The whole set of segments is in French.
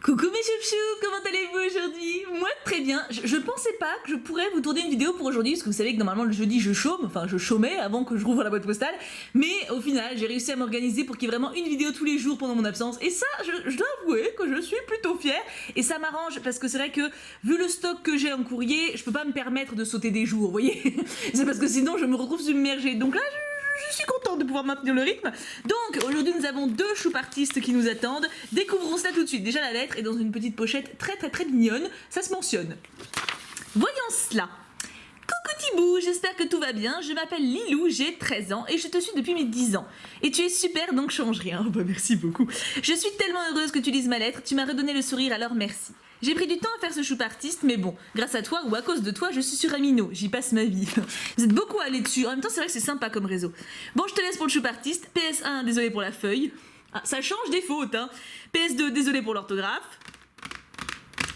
Coucou mes chouchous, comment allez-vous aujourd'hui? Moi très bien, je pensais pas que je pourrais vous tourner une vidéo pour aujourd'hui parce que vous savez que normalement le jeudi je chôme, enfin je chômais avant que je rouvre la boîte postale, mais au final j'ai réussi à m'organiser pour qu'il y ait vraiment une vidéo tous les jours pendant mon absence et ça je dois avouer que je suis plutôt fière et ça m'arrange parce que c'est vrai que vu le stock que j'ai en courrier, je peux pas me permettre de sauter des jours, vous voyez. C'est parce que sinon je me retrouve submergée, donc là je suis contente de pouvoir maintenir le rythme. Donc aujourd'hui nous avons deux choupartistes qui nous attendent. Découvrons cela tout de suite. Déjà la lettre est dans une petite pochette très mignonne. Ça se mentionne. Voyons cela. Coucou Thibou, j'espère que tout va bien. Je m'appelle Lilou, j'ai 13 ans et je te suis depuis mes 10 ans. Et tu es super donc change rien. Oh bah merci beaucoup. Je suis tellement heureuse que tu lises ma lettre. Tu m'as redonné le sourire alors merci. J'ai pris du temps à faire ce choupartiste, mais bon, grâce à toi ou à cause de toi, je suis sur Amino, j'y passe ma vie. Vous êtes beaucoup allés dessus, en même temps c'est vrai que c'est sympa comme réseau. Bon, je te laisse pour le choupartiste. PS1, désolé pour la feuille. Ah, ça change des fautes, hein. PS2, désolé pour l'orthographe.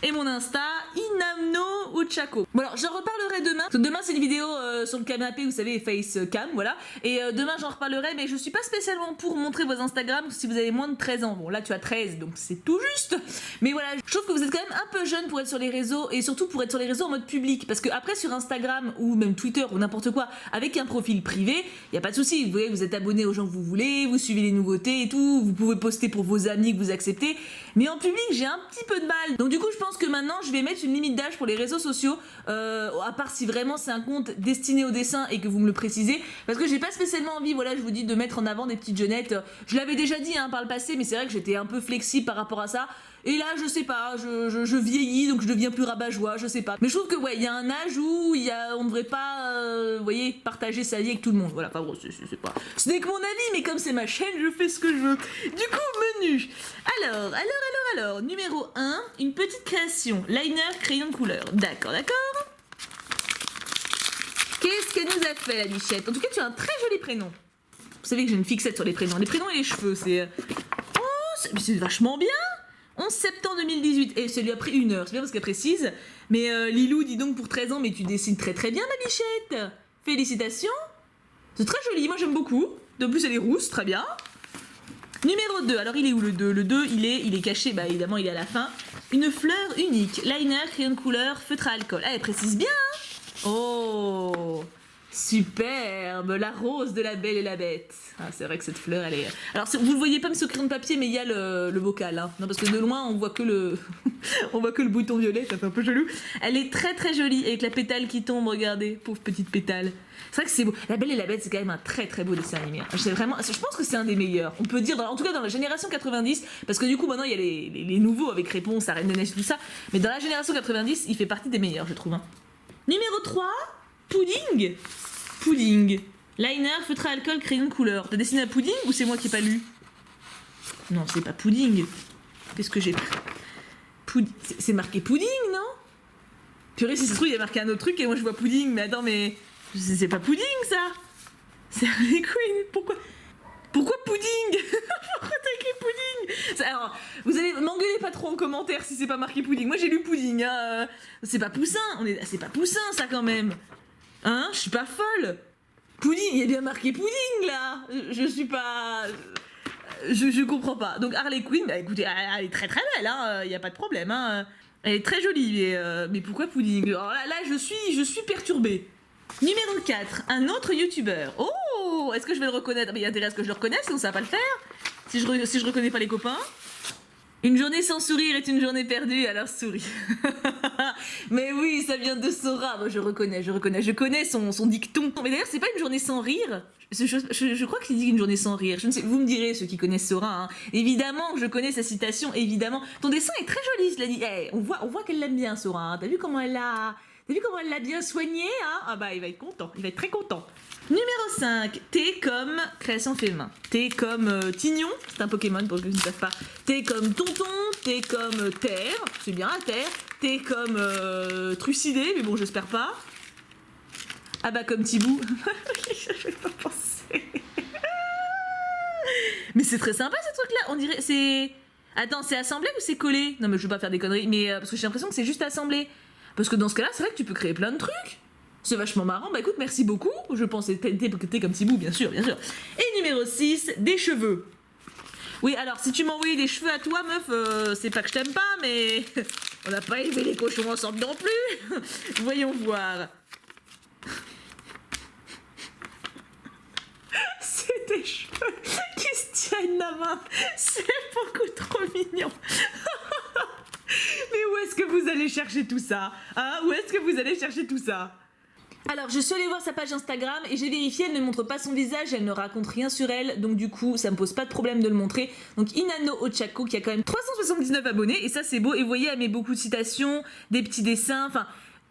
Et mon Insta, Inamno Uchako. Bon alors, j'en reparlerai demain. Demain, c'est une vidéo sur le canapé, vous savez, face cam, voilà. Et demain, j'en reparlerai, mais je suis pas spécialement pour montrer vos Instagram si vous avez moins de 13 ans. Bon, là, tu as 13, donc c'est tout juste. Mais voilà, je trouve que vous êtes quand même un peu jeune pour être sur les réseaux, et surtout pour être sur les réseaux en mode public. Parce que après, sur Instagram, ou même Twitter, ou n'importe quoi, avec un profil privé, y a pas de souci. Vous voyez, vous êtes abonné aux gens que vous voulez, vous suivez les nouveautés et tout, vous pouvez poster pour vos amis que vous acceptez. Mais en public, j'ai un petit peu de mal. Donc du coup, je pense que maintenant, je vais mettre une limite d'âge pour les réseaux sociaux, à part si vraiment c'est un compte destiné au dessin et que vous me le précisez, parce que j'ai pas spécialement envie, voilà, je vous dis, de mettre en avant des petites jeunettes. Je l'avais déjà dit par le passé, mais c'est vrai que j'étais un peu flexible par rapport à ça. Et là, je sais pas, je vieillis, donc je deviens plus rabat-joie, je sais pas. Mais je trouve que, ouais, il y a un âge où on devrait pas, vous voyez, partager sa vie avec tout le monde. Voilà, enfin bon, c'est pas... Ce n'est que mon avis, mais comme c'est ma chaîne, je fais ce que je veux. Du coup, menu. Alors, numéro 1, une petite création. Liner, crayon de couleur. D'accord. Qu'est-ce qu'elle nous a fait, la bichette? En tout cas, tu as un très joli prénom. Vous savez que j'ai une fixette sur les prénoms. Les prénoms et les cheveux, c'est... Oh, c'est vachement bien. 11 septembre 2018, et ça lui a pris 1 heure, c'est bien parce qu'elle précise, mais Lilou, dis donc pour 13 ans, mais tu dessines très bien ma bichette. Félicitations, c'est très joli, moi j'aime beaucoup, de plus elle est rousse, très bien. Numéro 2, alors il est où le 2? Le 2, il est caché, bah évidemment il est à la fin. Une fleur unique, liner, crayon de couleur, feutre à alcool. Ah, elle précise bien, hein. Oh, superbe, la rose de la Belle et la Bête. Ah, c'est vrai que cette fleur, elle est... Alors, vous le voyez pas me sur crayon de papier, mais il y a le bocal, hein. Non, parce que de loin, on voit que le... on voit que le bouton violet, ça fait un peu chelou. Elle est très jolie, avec la pétale qui tombe, regardez, pauvre petite pétale. C'est vrai que c'est beau. La Belle et la Bête, c'est quand même un très beau dessin animé. Je pense que c'est un des meilleurs. On peut dire, en tout cas dans la génération 90, parce que du coup, maintenant, il y a les nouveaux avec Réponse, la Reine des Neiges, tout ça. Mais dans la génération 90, il fait partie des meilleurs, je trouve, hein. Numéro 3, Pudding. Liner, feutre à alcool, crayon de couleur. T'as dessiné un pudding ou c'est moi qui ai pas lu? Non, c'est pas pudding. Qu'est-ce que j'ai... C'est marqué pudding, non? Purée, si ça se trouve, il y a marqué un autre truc et moi je vois pudding. Mais attends, mais... C'est pas pudding, ça. C'est Harley Quinn. Pourquoi pudding? Pourquoi t'as écrit pudding? Alors, vous allez m'engueuler pas trop en commentaire si c'est pas marqué pudding. Moi j'ai lu pudding, hein. C'est pas Poussin. C'est pas Poussin, ça, quand même. Hein? Je suis pas folle. Pudding, il y a bien marqué pudding, là. Je suis pas... Je comprends pas. Donc Harley Quinn, bah écoutez, elle est très belle, hein. Y a pas de problème, hein. Elle est très jolie, mais pourquoi pudding? Alors là, je suis perturbée. Numéro 4, un autre youtubeur. Oh, est-ce que je vais le reconnaître? Mais il y a intérêt à ce que je le reconnaisse, sinon ça va pas le faire. Si je reconnais pas les copains. Une journée sans sourire est une journée perdue, alors souris. Mais oui, ça vient de Sora. Moi, je connais son dicton. Mais d'ailleurs, c'est pas une journée sans rire. Je crois qu'il dit une journée sans rire. Je ne sais, vous me direz, ceux qui connaissent Sora, hein. Évidemment que je connais sa citation, évidemment. Ton dessin est très joli, cela dit. Hey, on voit qu'elle l'aime bien, Sora, hein. T'as vu comment elle l'a bien soigné, hein? Ah bah, il va être content, il va être très content. Numéro 5, T comme création fait main. T comme Tignon, c'est un Pokémon pour ceux qui ne savent pas. T comme Tonton, T comme Terre, c'est bien la Terre. T comme Trucidé, mais bon, j'espère pas. Ah bah, comme Thibou. Je vais pas penser. Mais c'est très sympa ce truc-là, on dirait, c'est... Attends, c'est assemblé ou c'est collé? Non mais je veux pas faire des conneries, mais parce que j'ai l'impression que c'est juste assemblé. Parce que dans ce cas-là, c'est vrai que tu peux créer plein de trucs. C'est vachement marrant. Bah écoute, merci beaucoup. Je pensais t'es comme Thibou, bien sûr. Et numéro 6, des cheveux. Oui, alors si tu m'as envoyé des cheveux à toi, meuf, c'est pas que je t'aime pas, mais on n'a pas élevé les cochons ensemble non plus. Voyons voir. C'est des cheveux qui se tiennent la main. C'est beaucoup trop mignon. Mais où est-ce que vous allez chercher tout ça? Hein? Où est-ce que vous allez chercher tout ça? Alors, je suis allée voir sa page Instagram et j'ai vérifié, elle ne montre pas son visage, elle ne raconte rien sur elle, donc du coup, ça me pose pas de problème de le montrer. Donc, Inano Ochako qui a quand même 379 abonnés, et ça c'est beau, et vous voyez, elle met beaucoup de citations, des petits dessins, enfin...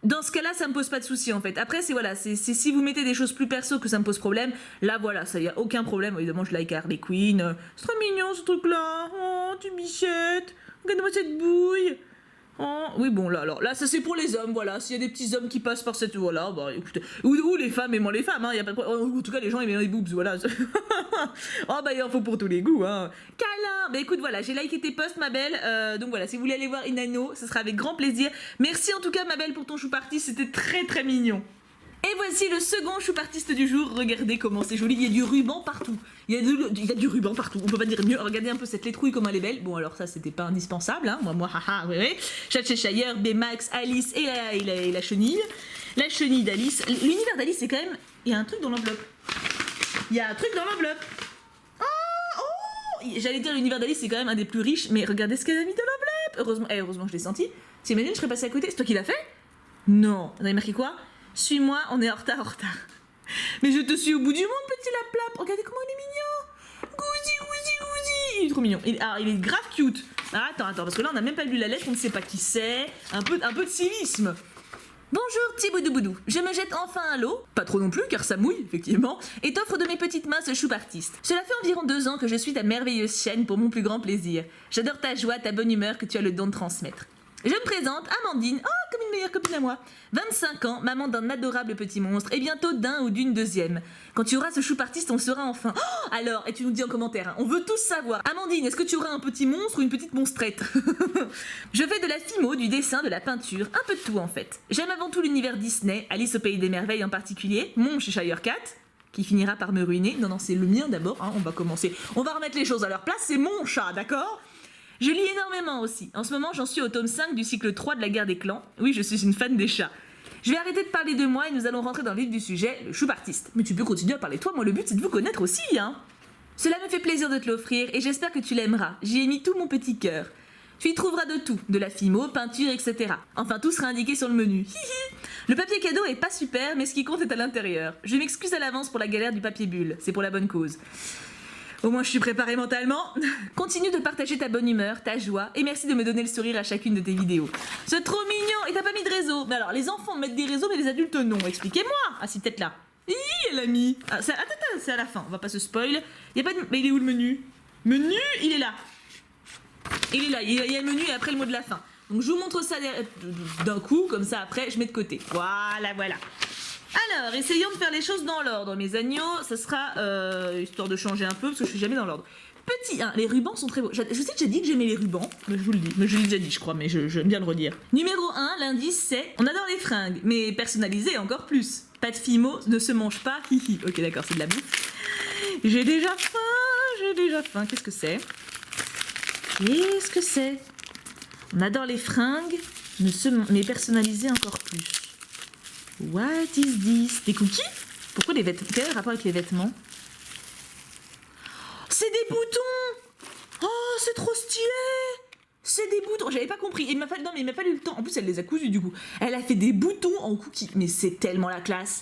Dans ce cas-là, ça me pose pas de soucis en fait. Après, c'est voilà, c'est si vous mettez des choses plus perso que ça me pose problème. Là, voilà, ça y a aucun problème. Évidemment, je like Harley Quinn. C'est trop mignon ce truc-là. Oh, tu bichette. Regarde-moi cette bouille. Oh, oui, bon, là, alors, là, ça c'est pour les hommes, voilà. S'il y a des petits hommes qui passent par cette. Voilà, bah écoutez. Ou les femmes aimant les femmes, hein. Y a pas de problème. En tout cas, les gens aimant les boobs, voilà. Oh, bah il en faut pour tous les goûts, hein. Câlin. Bah écoute, voilà, j'ai liké tes posts, ma belle. Donc voilà, si vous voulez aller voir Inano, ce sera avec grand plaisir. Merci en tout cas, ma belle, pour ton chou party. C'était très très mignon. Et voici le second choup artiste du jour. Regardez comment c'est joli, il y a du ruban partout. Il y a du ruban partout, on peut pas dire mieux. Regardez un peu cette letrouille, comment elle est belle. Bon, alors ça, c'était pas indispensable, hein. Moi, haha, oui. Cheshire, Baymax, Alice et la chenille. La chenille d'Alice. L'univers d'Alice, c'est quand même... Il y a un truc dans l'enveloppe. Il y a un truc dans l'enveloppe. Oh, j'allais dire l'univers d'Alice, c'est quand même un des plus riches, mais regardez ce qu'elle a mis dans l'enveloppe. Heureusement, je l'ai senti. T'imagines, je serais passée à côté. C'est toi qui l'as fait? Non. Vous avez marqué quoi? Suis-moi, on est en retard. Mais je te suis au bout du monde, petit laplap. Regardez comment il est mignon. Gouzi. Il est trop mignon. Il est grave cute. Ah, attends, parce que là, on n'a même pas lu la lettre, on ne sait pas qui c'est. Un peu de civisme. Bonjour, petit boudou. Je me jette enfin à l'eau, pas trop non plus car ça mouille, effectivement, et t'offre de mes petites mains ce choup artiste. Cela fait environ 2 ans que je suis ta merveilleuse chienne pour mon plus grand plaisir. J'adore ta joie, ta bonne humeur que tu as le don de transmettre. Je me présente, Amandine, comme une meilleure copine à moi. 25 ans, maman d'un adorable petit monstre, et bientôt d'un ou d'une deuxième. Quand tu auras ce choup artiste, on saura enfin. Oh, alors, et tu nous dis en commentaire, hein, on veut tous savoir. Amandine, est-ce que tu auras un petit monstre ou une petite monstrette? Je fais de la phimo, du dessin, de la peinture, un peu de tout en fait. J'aime avant tout l'univers Disney, Alice au pays des merveilles en particulier, mon Cheshire Cat, qui finira par me ruiner. Non, c'est le mien d'abord, hein, on va commencer. On va remettre les choses à leur place, c'est mon chat, d'accord? Je lis énormément aussi. En ce moment, j'en suis au tome 5 du cycle 3 de la guerre des clans. Oui, je suis une fan des chats. Je vais arrêter de parler de moi et nous allons rentrer dans le vif du sujet, le choup artiste. Mais tu peux continuer à parler de toi, moi le but c'est de vous connaître aussi, hein. Cela me fait plaisir de te l'offrir et j'espère que tu l'aimeras. J'y ai mis tout mon petit cœur. Tu y trouveras de tout, de la phimo, peinture, etc. Enfin, tout sera indiqué sur le menu. Le papier cadeau est pas super, mais ce qui compte est à l'intérieur. Je m'excuse à l'avance pour la galère du papier bulle, c'est pour la bonne cause. Au moins je suis préparée mentalement. Continue de partager ta bonne humeur, ta joie, et merci de me donner le sourire à chacune de tes vidéos. C'est trop mignon. Et t'as pas mis de réseau? Mais alors les enfants mettent des réseaux mais les adultes non. Expliquez-moi. Ah si, peut-être là. Elle a mis. Attends, c'est à la fin, on va pas se spoil. Y a pas de... Mais il est où le menu? Menu, il est là. Il est là, il y a le menu et après le mot de la fin. Donc je vous montre ça d'un coup, comme ça après je mets de côté. Voilà. Alors, essayons de faire les choses dans l'ordre, mes agneaux. Ça sera, histoire de changer un peu, parce que je suis jamais dans l'ordre. Petit 1, les rubans sont très beaux. Je sais que j'ai dit que j'aimais les rubans, mais je vous le dis. Mais je l'ai déjà dit, je crois, mais j'aime bien le redire. Numéro 1, l'indice c'est, on adore les fringues, mais personnalisées encore plus. Pas de fimo, ne se mange pas, hihi. Ok, d'accord, c'est de la bouffe. J'ai déjà faim. Qu'est-ce que c'est? On adore les fringues, mais personnalisées encore plus. What is this? Des cookies? Pourquoi des vêtements? Quel est le rapport avec les vêtements? C'est des boutons! Oh, c'est trop stylé! C'est des boutons, j'avais pas compris. Il m'a fallu le temps. En plus, elle les a cousus du coup. Elle a fait des boutons en cookies. Mais c'est tellement la classe.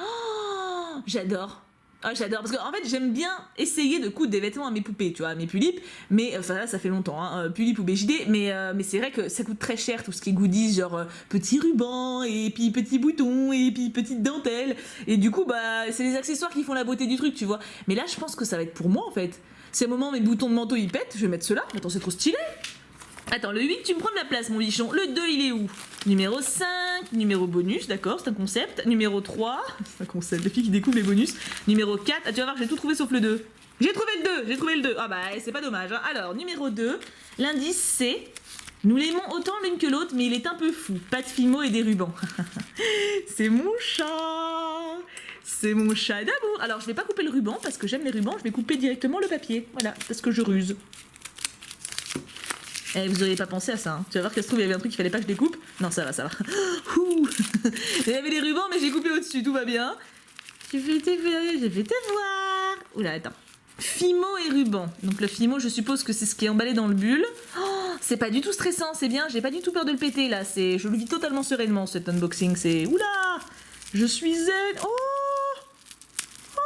Oh, j'adore. Ah, j'adore, parce qu'en fait j'aime bien essayer de coudre des vêtements à mes poupées, tu vois, à mes pulipes, mais enfin là ça fait longtemps, hein, pulip ou BJD, mais c'est vrai que ça coûte très cher tout ce qui est goodies, genre petits rubans, et puis petits boutons, et puis petites dentelles, et du coup bah c'est les accessoires qui font la beauté du truc, tu vois, mais là je pense que ça va être pour moi en fait. C'est le moment où mes boutons de manteau ils pètent, je vais mettre ceux-là, attends c'est trop stylé. Attends, le 8, tu me prends de la place, mon bichon. Le 2, il est où? Numéro 5, numéro bonus, d'accord, c'est un concept. Numéro 3, c'est un concept, depuis qu'il découvre les bonus. Numéro 4, ah, tu vas voir, j'ai tout trouvé sauf le 2. J'ai trouvé le 2. Ah bah, c'est pas dommage. Hein. Alors, numéro 2, l'indice c'est... Nous l'aimons autant l'une que l'autre, mais il est un peu fou. Pas de fimo et des rubans. C'est mon chat. C'est mon chat d'amour. Alors, je vais pas couper le ruban parce que j'aime les rubans. Je vais couper directement le papier. Voilà, parce que je ruse. Eh, vous auriez pas pensé à ça, hein. Tu vas voir que se trouve, il y avait un truc qu'il fallait pas que je découpe. Non, ça va, ça va. Ouh. Il y avait des rubans, mais j'ai coupé au-dessus, tout va bien. Je vais te voir. Oula, attends. Fimo et ruban. Donc le fimo, je suppose que c'est ce qui est emballé dans le bulle. Oh, c'est pas du tout stressant, c'est bien. J'ai pas du tout peur de le péter, là. Je le vis totalement sereinement, cet unboxing. C'est... Oula. Je suis zen. Oh. Oh.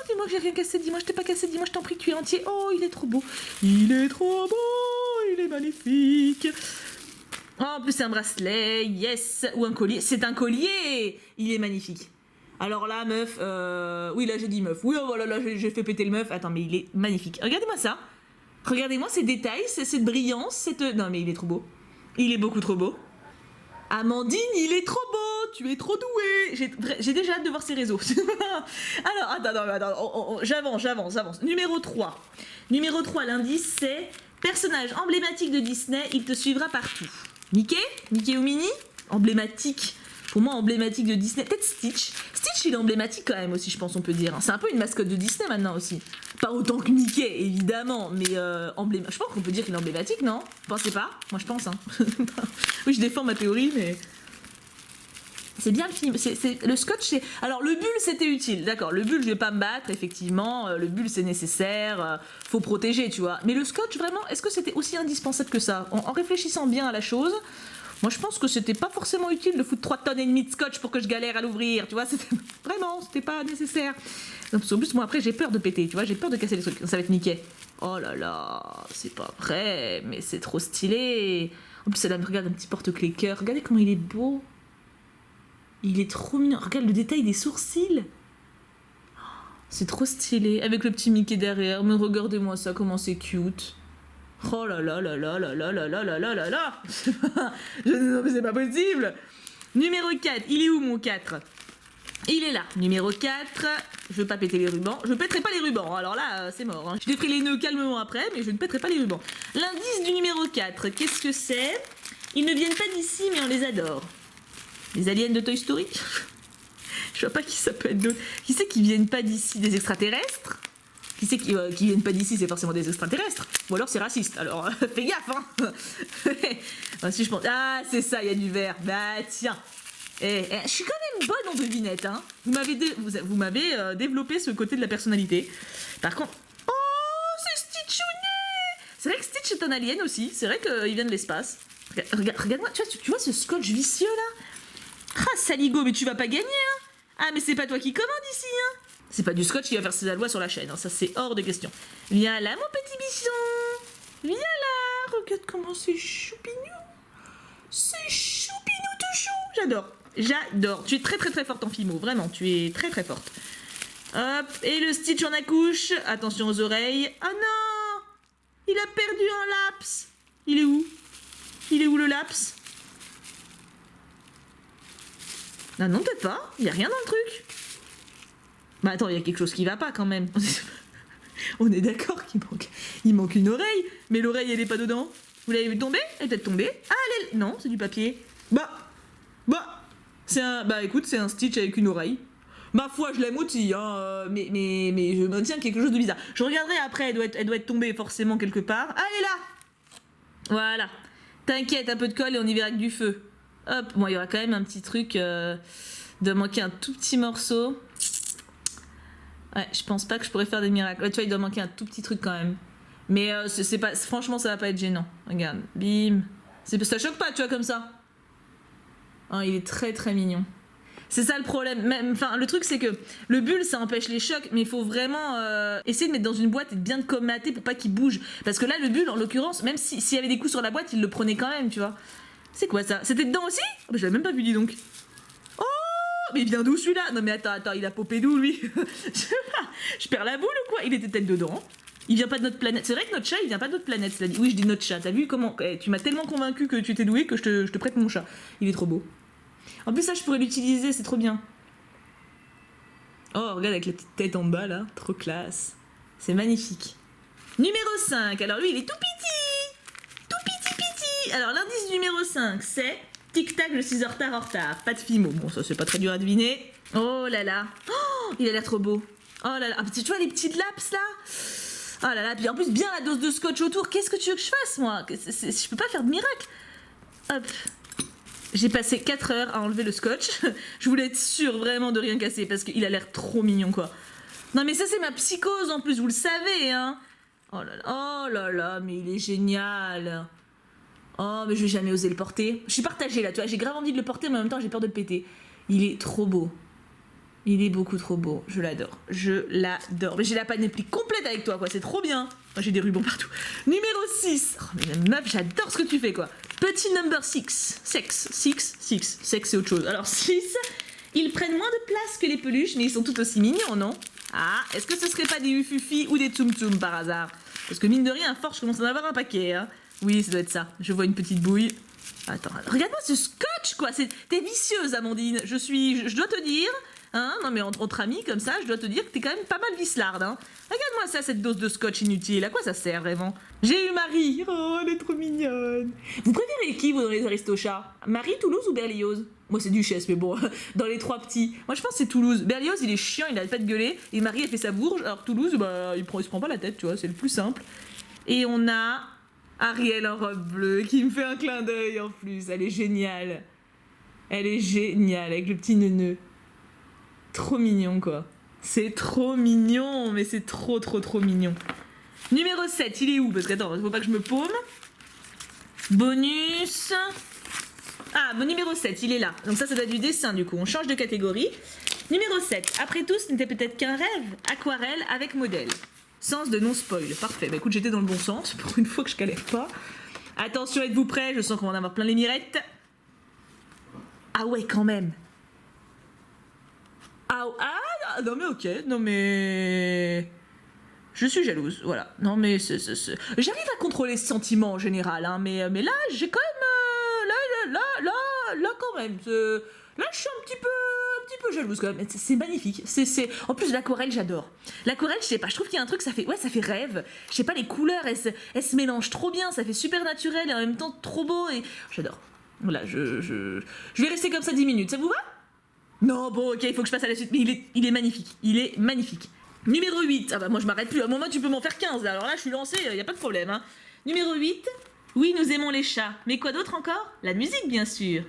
Dis-moi que j'ai rien cassé. Dis-moi que je t'ai pas cassé. Dis-moi je t'en prie que tu es entier. Oh, il est trop beau. Il est trop beau. Il est magnifique. Oh, en plus, c'est un bracelet, yes. Ou un collier. C'est un collier. Il est magnifique. Alors là, meuf, oui, là, j'ai dit meuf. Oui, oh, voilà, là, j'ai fait péter le meuf. Attends, mais il est magnifique. Regardez-moi ça. Regardez-moi ces détails, cette brillance, cette... Non, mais il est trop beau. Il est beaucoup trop beau. Amandine, il est trop beau. Tu es trop douée. J'ai déjà hâte de voir ses réseaux. Alors, attends. J'avance. Numéro 3. Numéro 3, l'indice, c'est... Personnage emblématique de Disney, il te suivra partout. Mickey ou Minnie? Emblématique. Pour moi, emblématique de Disney. Peut-être Stitch. Stitch, il est emblématique quand même aussi, je pense, on peut dire. C'est un peu une mascotte de Disney maintenant aussi. Pas autant que Mickey, évidemment, mais emblématique. Je pense qu'on peut dire qu'il est emblématique, non? Vous pensez pas? Moi, je pense, hein. Oui, je défends ma théorie, mais... C'est bien le film, le scotch, c'est... Alors, le bulle, c'était utile, d'accord. Le bulle, je vais pas me battre, effectivement. Le bulle, c'est nécessaire. Faut protéger, tu vois. Mais le scotch, vraiment, est-ce que c'était aussi indispensable que ça? En réfléchissant bien à la chose, moi, je pense que c'était pas forcément utile de foutre 3 tonnes et demie de scotch pour que je galère à l'ouvrir, tu vois. C'était pas nécessaire. En plus, moi, après, j'ai peur de péter, tu vois. J'ai peur de casser les trucs. Ça va être Mickey. Oh là là, c'est pas vrai, mais c'est trop stylé. En plus, elle me regarde un petit porte-clés cœur. Regardez comment il est beau. Il est trop mignon. Regarde le détail des sourcils. C'est trop stylé. Avec le petit Mickey derrière. Mais regardez-moi ça, comment c'est cute. Oh là là là là là là là là là là là là. Non mais c'est pas possible. Numéro 4. Il est où mon 4? Il est là. Numéro 4. Je veux pas péter les rubans. Je pèterai pas les rubans. Alors là, c'est mort. Hein. Je déferai les nœuds calmement après, mais je ne pèterai pas les rubans. L'indice du numéro 4. Qu'est-ce que c'est? Ils ne viennent pas d'ici, mais on les adore. Les aliens de Toy Story? Je vois pas qui ça peut être d'autre. Qui c'est qui viennent pas d'ici? Des extraterrestres? Qui c'est qui viennent pas d'ici? C'est forcément des extraterrestres. Ou alors c'est raciste. Alors fais gaffe, hein. Si je pense... Ah, c'est ça, il y a du vert. Bah tiens. Je suis quand même bonne en devinette, hein. Vous m'avez développé ce côté de la personnalité. Par contre... Oh, c'est Stitchounet! C'est vrai que Stitch est un alien aussi. C'est vrai qu'il vient de l'espace. Regarde-moi, tu vois ce scotch vicieux là? Ah, Saligo, mais tu vas pas gagner, hein. Ah, mais c'est pas toi qui commande ici, hein. C'est pas du scotch qui va faire ses allois sur la chaîne, hein. Ça c'est hors de question. Viens là, mon petit bichon. Viens là, regarde comment c'est choupignou. C'est choupinou tout chou. J'adore. Tu es très très très forte en fimo, vraiment, tu es très très forte. Hop, et le Stitch en accouche. Attention aux oreilles. Ah non, il a perdu un laps. Il est où? Il est où le laps? Ah non, peut-être pas. Il y a rien dans le truc. Bah attends, il y a quelque chose qui va pas quand même. On est d'accord qu'il manque une oreille. Mais l'oreille, elle est pas dedans. Vous l'avez vu tomber? Elle est peut-être tombée. Ah, non, c'est du papier. Écoute, c'est un Stitch avec une oreille. Ma foi, je l'aime aussi, hein. Mais je maintiens quelque chose de bizarre. Je regarderai après, elle doit être tombée forcément quelque part. Ah, elle est là. Voilà. T'inquiète, un peu de colle et on y verra que du feu. Hop, bon, il y aura quand même un petit truc de manquer un tout petit morceau. Ouais, je pense pas que je pourrais faire des miracles. Ouais, tu vois, il doit manquer un tout petit truc quand même. Mais c'est pas, franchement, ça va pas être gênant. Regarde, bim. Ça choque pas, tu vois, comme ça. Oh, il est très très mignon. C'est ça le problème. Enfin, le truc, c'est que le bulle, ça empêche les chocs, mais il faut vraiment essayer de mettre dans une boîte et de bien le colmater pour pas qu'il bouge. Parce que là, le bulle, en l'occurrence, même s'il y avait des coups sur la boîte, il le prenait quand même, tu vois. C'est quoi ça? C'était dedans aussi? Oh, bah, je l'avais même pas vu, dis donc. Oh, mais il vient d'où celui-là? Non mais attends, il a popé d'où lui? Je perds la boule ou quoi? Il était peut-être dedans. Il vient pas de notre planète. C'est vrai que notre chat, il vient pas de notre planète, cela dit. Oui, je dis notre chat. T'as vu comment... tu m'as tellement convaincu que tu étais doué que je te prête mon chat. Il est trop beau. En plus, ça, je pourrais l'utiliser, c'est trop bien. Oh, regarde avec la petite tête en bas, là. Trop classe. C'est magnifique. Numéro 5. Alors lui, il est tout petit. Tout petit. Alors, l'indice numéro 5, c'est... Tic-tac, je suis en retard. Pas de Fimo. Bon, ça, c'est pas très dur à deviner. Oh là là. Oh, il a l'air trop beau. Oh là là. Ah, tu vois les petites laps là? Oh là là. Puis en plus, bien la dose de scotch autour. Qu'est-ce que tu veux que je fasse, moi? Je peux pas faire de miracle. Hop. J'ai passé 4 heures à enlever le scotch. Je voulais être sûre vraiment de rien casser parce qu'il a l'air trop mignon, quoi. Non, mais ça, c'est ma psychose en plus, vous le savez, hein. Oh là là, mais il est génial. Oh, mais je vais jamais oser le porter. Je suis partagée là, tu vois. J'ai grave envie de le porter, mais en même temps, j'ai peur de le péter. Il est trop beau. Il est beaucoup trop beau. Je l'adore. Je l'adore. Mais j'ai la panoplie complète avec toi, quoi. C'est trop bien. Moi, j'ai des rubans partout. Numéro 6. Oh, mais la meuf, j'adore ce que tu fais, quoi. Petit number 6. Sexe. 6. Sexe, c'est autre chose. Alors, 6. Ils prennent moins de place que les peluches, mais ils sont tout aussi mignons, non? Ah, est-ce que ce serait pas des ufufi ou des tsum tsum par hasard? Parce que mine de rien, à force, je commence à en avoir un paquet, hein. Oui, ça doit être ça. Je vois une petite bouille. Attends, regarde-moi ce scotch, quoi. T'es vicieuse, Amandine. Je dois te dire... Hein, non mais entre amis comme ça, je dois te dire que t'es quand même pas mal vicelarde, hein. Regarde-moi ça, cette dose de scotch inutile, à quoi ça sert vraiment? J'ai eu Marie, oh elle est trop mignonne. Vous préférez qui vous dans les Aristochats? Marie, Toulouse ou Berlioz? Moi c'est Duchesse, mais bon, dans les 3 petits. Moi je pense que c'est Toulouse. Berlioz il est chiant, il a pas de gueuler, et Marie elle fait sa bourge, alors Toulouse bah il se prend pas la tête, tu vois, c'est le plus simple. Et on a Ariel en robe bleue qui me fait un clin d'œil en plus, elle est géniale. Elle est géniale avec le petit neuneu. Trop mignon, quoi. C'est trop mignon, mais c'est trop mignon. Numéro 7, il est où? Parce que, attends, faut pas que je me paume. Bonus. Ah, mon numéro 7, il est là. Donc ça doit être du dessin, du coup. On change de catégorie. Numéro 7. Après tout, ce n'était peut-être qu'un rêve. Aquarelle avec modèle. Sens de non-spoil. Parfait. Bah écoute, j'étais dans le bon sens. Pour une fois que je galère pas. Attention, êtes-vous prêts? Je sens qu'on va en avoir plein les mirettes. Ah ouais, quand même. Ah, non mais ok, non mais... Je suis jalouse, voilà. Non mais j'arrive à contrôler ce sentiment en général, hein, mais là, j'ai quand même... Là quand même... Là, je suis un petit peu jalouse quand même. C'est magnifique. En plus, l'aquarelle, j'adore. L'aquarelle, je sais pas, je trouve qu'il y a un truc, ça fait rêve. Je sais pas, les couleurs, elles se mélangent trop bien, ça fait super naturel et en même temps trop beau et... J'adore. Voilà, je vais rester comme ça 10 minutes, ça vous va? Non, bon, ok, il faut que je passe à la suite, mais il est magnifique. Il est magnifique. Numéro 8. Ah bah moi je m'arrête plus. À un moment tu peux m'en faire 15. Alors là je suis lancée, y a pas de problème. Hein. Numéro 8. Oui, nous aimons les chats. Mais quoi d'autre encore? La musique, bien sûr.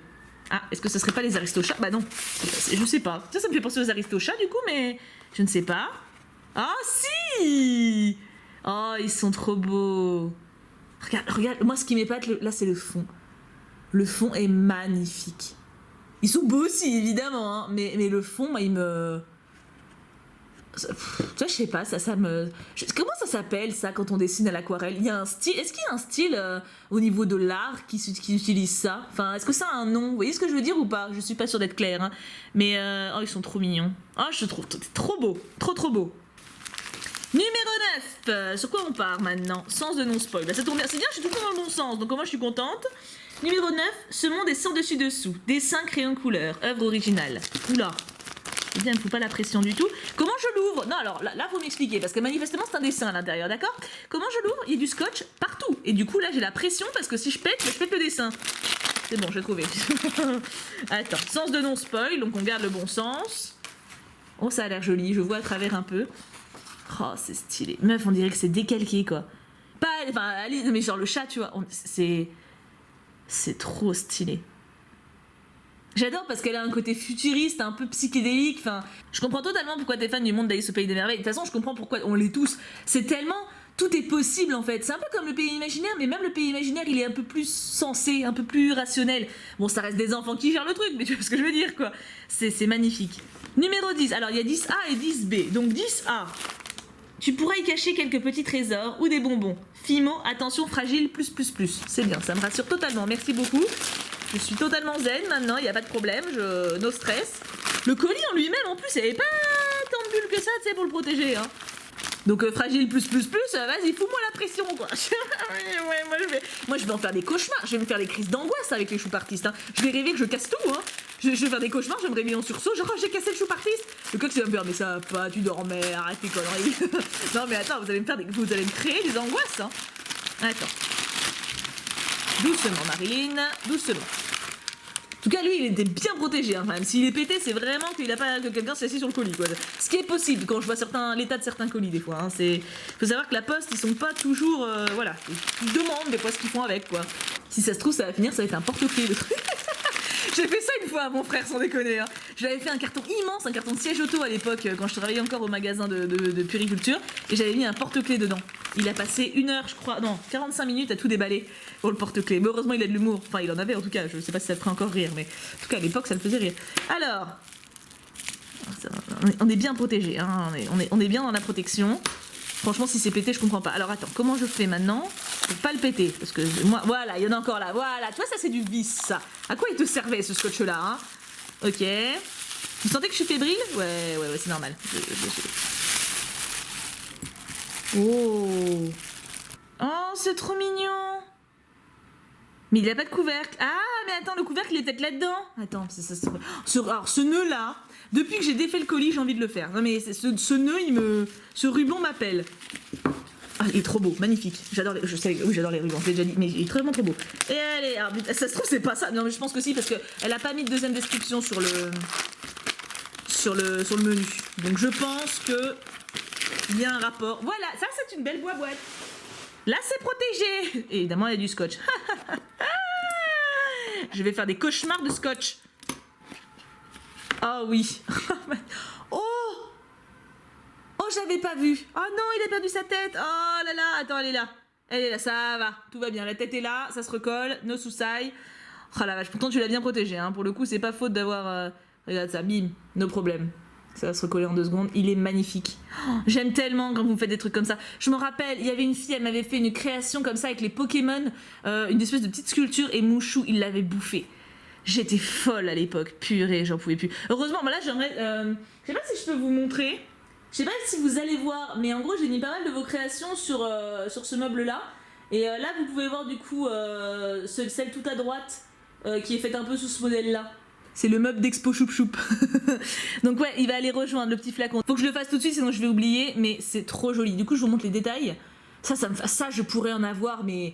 Ah, est-ce que ce serait pas les Aristochats? Bah non. Je sais pas. Ça me fait penser aux Aristochats du coup, mais je ne sais pas. Ah si. Oh, ils sont trop beaux. Regarde. Moi ce qui m'épate, là c'est le fond. Le fond est magnifique. Ils sont beaux aussi, évidemment, hein, mais le fond, moi, il me... Tu vois, je sais pas, ça me... Comment ça s'appelle, ça, quand on dessine à l'aquarelle? Il y a un style... Est-ce qu'il y a un style au niveau de l'art qui utilise ça? Enfin, est-ce que ça a un nom? Vous voyez ce que je veux dire ou pas? Je suis pas sûre d'être claire, hein. Mais, oh, ils sont trop mignons. Oh, je trouve trop beau. Trop beau. Numéro 9. Sur quoi on part, maintenant? Sens de non-spoil. Bah, ça tombe bien. C'est bien, je suis tout le temps dans le bon sens, donc moi, je suis contente. Numéro 9, ce monde est sans dessus-dessous. Dessin, crayon, couleur. Œuvre originale. Oula. Eh bien, il ne faut pas la pression du tout. Comment je l'ouvre? Non, alors là, faut m'expliquer, parce que manifestement, c'est un dessin à l'intérieur, d'accord? Comment je l'ouvre? Il y a du scotch partout. Et du coup, là, j'ai la pression, parce que si je pète le dessin. C'est bon, j'ai trouvé. Attends, sens de non-spoil, donc on garde le bon sens. Oh, ça a l'air joli, je vois à travers un peu. Oh, c'est stylé. Meuf, on dirait que c'est décalqué, quoi. Pas... Enfin, allez, mais genre le chat, tu vois, c'est trop stylé. J'adore parce qu'elle a un côté futuriste, un peu psychédélique. Enfin, je comprends totalement pourquoi t'es fan du monde d'Alice au Pays des Merveilles. De toute façon, je comprends pourquoi on l'est tous. C'est tellement... Tout est possible en fait. C'est un peu comme le pays imaginaire, mais même le pays imaginaire, il est un peu plus sensé, un peu plus rationnel. Bon, ça reste des enfants qui gèrent le truc, mais tu vois ce que je veux dire, quoi. C'est magnifique. Numéro 10. Alors, il y a 10A et 10B. Donc 10A. Tu pourras y cacher quelques petits trésors ou des bonbons. Fimo, attention, fragile, plus. C'est bien, ça me rassure totalement. Merci beaucoup. Je suis totalement zen maintenant, il n'y a pas de problème. No stress. Le colis en lui-même, en plus, il n'y avait pas tant de bulles que ça, tu sais, pour le protéger. Hein. Donc fragile, plus. Vas-y, fous-moi la pression, quoi. Ouais, moi, je vais en faire des cauchemars. Je vais me faire des crises d'angoisse avec les choupartistes. Hein. Je vais rêver que je casse tout, hein. Je vais faire des cauchemars, je vais me réveiller en sursaut, genre j'ai cassé le choupartiste. Le coq, c'est va me faire, mais ça va pas, tu dormais, arrête tes conneries. Non mais attends, vous allez me créer des angoisses, hein. Attends. Doucement, Marilyn, doucement. tout cas, lui, il était bien protégé, hein, quand même. S'il est pété, c'est vraiment qu'il a pas que quelqu'un s'est assis sur le colis, quoi. Ce qui est possible quand je vois l'état de certains colis, des fois. Hein. Faut savoir que la poste, ils sont pas toujours... voilà. Ils demandent des fois ce qu'ils font avec, quoi. Si ça se trouve, ça va finir, ça va être un porte-clés, le truc. J'ai fait ça une fois à mon frère, sans déconner. Hein. J'avais fait un carton immense, un carton de siège auto à l'époque, quand je travaillais encore au magasin de puériculture, et j'avais mis un porte-clés dedans. Il a passé 1 heure, je crois, non, 45 minutes à tout déballer pour le porte-clés. Mais heureusement, il a de l'humour. Enfin, il en avait en tout cas, je sais pas si ça te ferait encore rire, mais en tout cas, à l'époque, ça le faisait rire. Alors, on est bien protégé, hein. On est bien dans la protection. Franchement, si c'est pété, je comprends pas. Alors attends, comment je fais maintenant pour pas le péter? Parce que moi, voilà, il y en a encore là. Voilà, tu vois, ça c'est du vis, ça. À quoi il te servait ce scotch-là, hein? Ok. Vous sentez que je suis fébrile? Ouais, c'est normal. Oh. Oh, c'est trop mignon. Mais il a pas de couvercle. Ah, mais attends, le couvercle, il est peut-être là-dedans. Attends, alors, ce nœud-là, depuis que j'ai défait le colis, j'ai envie de le faire. Non, mais ce nœud, ce ruban m'appelle. Ah, il est trop beau, magnifique. J'adore les rubans, je l'ai déjà dit, mais il est vraiment trop beau. Et allez, alors, ça se trouve, c'est pas ça. Non, mais je pense que si, parce qu'elle a pas mis de deuxième description sur le menu. Donc, je pense que il y a un rapport. Voilà, ça, c'est une belle boîte. Là, c'est protégé. Et évidemment, il y a du scotch. Je vais faire des cauchemars de scotch. Oh oui. Oh, j'avais pas vu. Oh non, il a perdu sa tête. Oh là là, attends, elle est là. Elle est là, ça va. Tout va bien. La tête est là, ça se recolle. No soucis. Oh la vache, pourtant tu l'as bien protégé. Hein. Pour le coup, c'est pas faute d'avoir... Regarde ça, bim, no problème. Ça va se recoller en 2 secondes. Il est magnifique. Oh, j'aime tellement quand vous faites des trucs comme ça. Je me rappelle, il y avait une fille, elle m'avait fait une création comme ça avec les Pokémon. Une espèce de petite sculpture et Mouchou, il l'avait bouffé. J'étais folle à l'époque. Purée, j'en pouvais plus. Heureusement, là, j'aimerais... je sais pas si je peux vous montrer. Je sais pas si vous allez voir, mais en gros, j'ai mis pas mal de vos créations sur ce meuble-là. Et là, vous pouvez voir du coup celle tout à droite qui est faite un peu sous ce modèle-là. C'est le meuble d'Expo Choup Choup. Donc ouais, il va aller rejoindre le petit flacon. Faut que je le fasse tout de suite, sinon je vais oublier, mais c'est trop joli. Du coup, je vous montre les détails. Ça, je pourrais en avoir, mais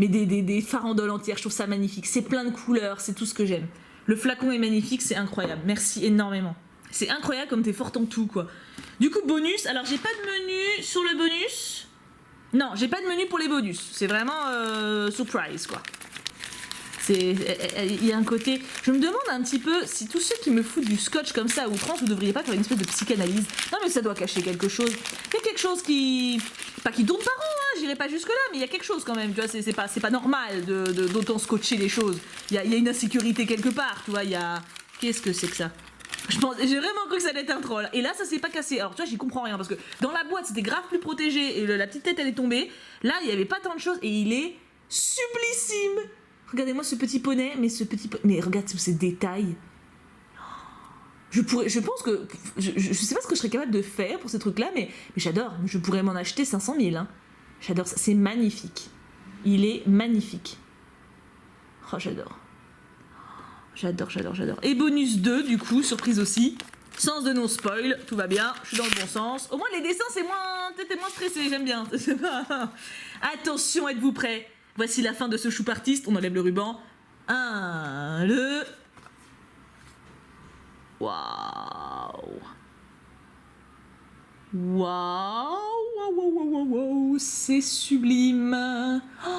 des farandoles entières. Je trouve ça magnifique. C'est plein de couleurs, c'est tout ce que j'aime. Le flacon est magnifique, c'est incroyable. Merci énormément. C'est incroyable comme t'es forte en tout, quoi. Du coup, bonus. Alors, j'ai pas de menu sur le bonus. Non, j'ai pas de menu pour les bonus. C'est vraiment surprise, quoi. Il y a un côté... Je me demande un petit peu si tous ceux qui me foutent du scotch comme ça à outrance, vous devriez pas faire une espèce de psychanalyse. Non mais ça doit cacher quelque chose. Il y a quelque chose qui... Pas qui tourne par an, hein, j'irai pas jusque là, mais il y a quelque chose quand même, tu vois, c'est pas normal d'autant scotcher les choses. Il y a une insécurité quelque part, tu vois, il y a... Qu'est-ce que c'est que ça? J'ai vraiment cru que ça allait être un troll. Et là, ça s'est pas cassé. Alors, tu vois, j'y comprends rien parce que dans la boîte, c'était grave plus protégé et la petite tête, elle est tombée. Là, il y avait pas tant de choses et il est sublissime. Regardez-moi ce petit poney, mais regarde tous ces détails. Je pense que... Je sais pas ce que je serais capable de faire pour ces trucs-là, mais j'adore. Je pourrais m'en acheter 500 000. Hein. J'adore ça. C'est magnifique. Il est magnifique. Oh, j'adore. J'adore. Et bonus 2, du coup, surprise aussi. Sens de non-spoil, tout va bien, je suis dans le bon sens. Au moins, les dessins, t'es moins stressé, j'aime bien. Attention, êtes-vous prêts? Voici la fin de ce choup artiste, on enlève le ruban. Waouh. Waouh, c'est sublime. Oh.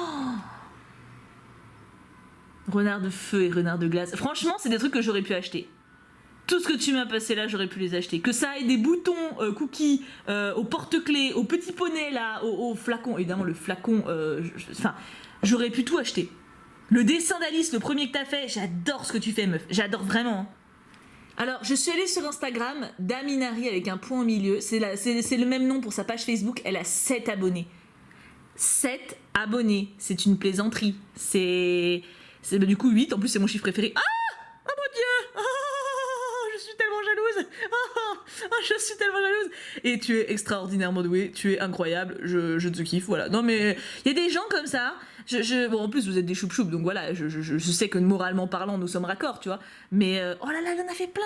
Renard de feu et renard de glace. Franchement, c'est des trucs que j'aurais pu acheter. Tout ce que tu m'as passé là, j'aurais pu les acheter. Que ça ait des boutons cookies, au porte-clés, au petit poney là, au flacon. Évidemment, le flacon, j'aurais pu tout acheter. Le dessin d'Alice, le premier que t'as fait, j'adore ce que tu fais, meuf. J'adore vraiment. Alors, je suis allée sur Instagram, Daminari avec un point au milieu. C'est le même nom pour sa page Facebook. Elle a 7 abonnés. 7 abonnés. C'est une plaisanterie. C'est du coup 8. En plus, c'est mon chiffre préféré. Ah! Oh mon Dieu! Oh, je suis tellement jalouse! Oh, je suis tellement jalouse! Et tu es extraordinairement douée. Tu es incroyable. Je te kiffe. Voilà. Non, mais il y a des gens comme ça. Bon, en plus, vous êtes des choup-choup, donc voilà, je sais que moralement parlant, nous sommes raccords, tu vois. Mais, oh là là, il en a fait plein!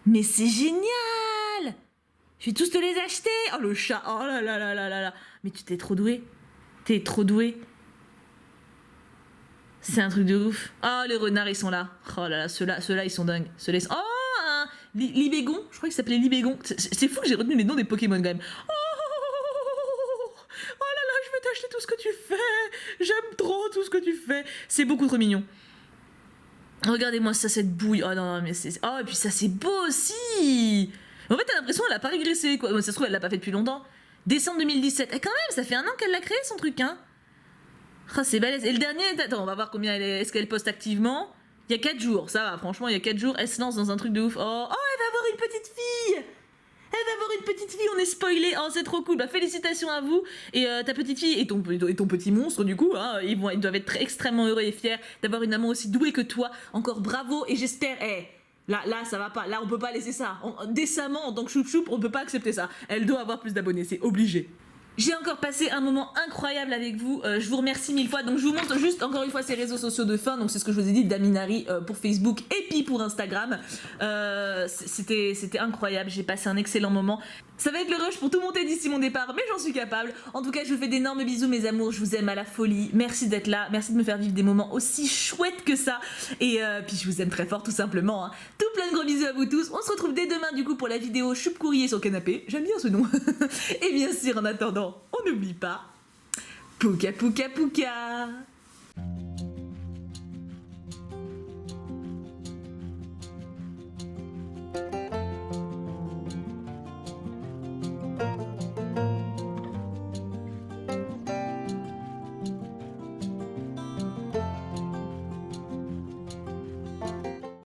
Mais c'est génial! Je vais tous te les acheter! Oh, le chat! Oh là là. là. Mais tu t'es trop doué. T'es trop doué. C'est un truc de ouf. Oh, les renards, ils sont là. Oh là là, ceux-là, ils sont dingues. Ceux-là, ils sont... Oh, un Libégon. Je crois qu'il s'appelait Libégon. C'est fou que j'ai retenu les noms des Pokémon, quand même. Oh là là, je vais t'acheter tout ce que tu fais. J'aime trop tout ce que tu fais. C'est beaucoup trop mignon. Regardez-moi ça, cette bouille. Oh non, non, mais c'est... Oh, et puis ça, c'est beau aussi. En fait, t'as l'impression qu'elle a pas régressé, quoi. Bon, ça se trouve, elle l'a pas fait depuis longtemps. Décembre 2017. Et quand même, ça fait un an qu'elle l'a créé, son truc, hein. Oh, c'est balèze. Et le dernier, attends, on va voir combien est-ce qu'elle poste activement. Il y a 4 jours, ça va, franchement, il y a 4 jours, elle se lance dans un truc de ouf. Oh, elle va avoir une petite fille. Elle va avoir une petite fille, on est spoilé. Oh, c'est trop cool. Bah, félicitations à vous. Et ta petite fille et ton petit monstre, du coup, hein, ils doivent être extrêmement heureux et fiers d'avoir une maman aussi douée que toi. Encore bravo. Et j'espère, là, ça va pas. Là, on peut pas laisser ça. Décemment, en tant que choup-choup, on peut pas accepter ça. Elle doit avoir plus d'abonnés, c'est obligé. J'ai encore passé un moment incroyable avec vous, je vous remercie 1000 fois, donc je vous montre juste encore une fois ses réseaux sociaux de fin, donc c'est ce que je vous ai dit, Daminari pour Facebook et puis pour Instagram, c'était incroyable, j'ai passé un excellent moment. Ça va être le rush pour tout monter d'ici mon départ, mais j'en suis capable. En tout cas, je vous fais d'énormes bisous mes amours, je vous aime à la folie, merci d'être là, merci de me faire vivre des moments aussi chouettes que ça, et puis je vous aime très fort tout simplement, hein. Tout plein de gros bisous à vous tous, on se retrouve dès demain du coup pour la vidéo choupe courrier sur le canapé, j'aime bien ce nom, et bien sûr en attendant, on n'oublie pas, pouka pouka pouka.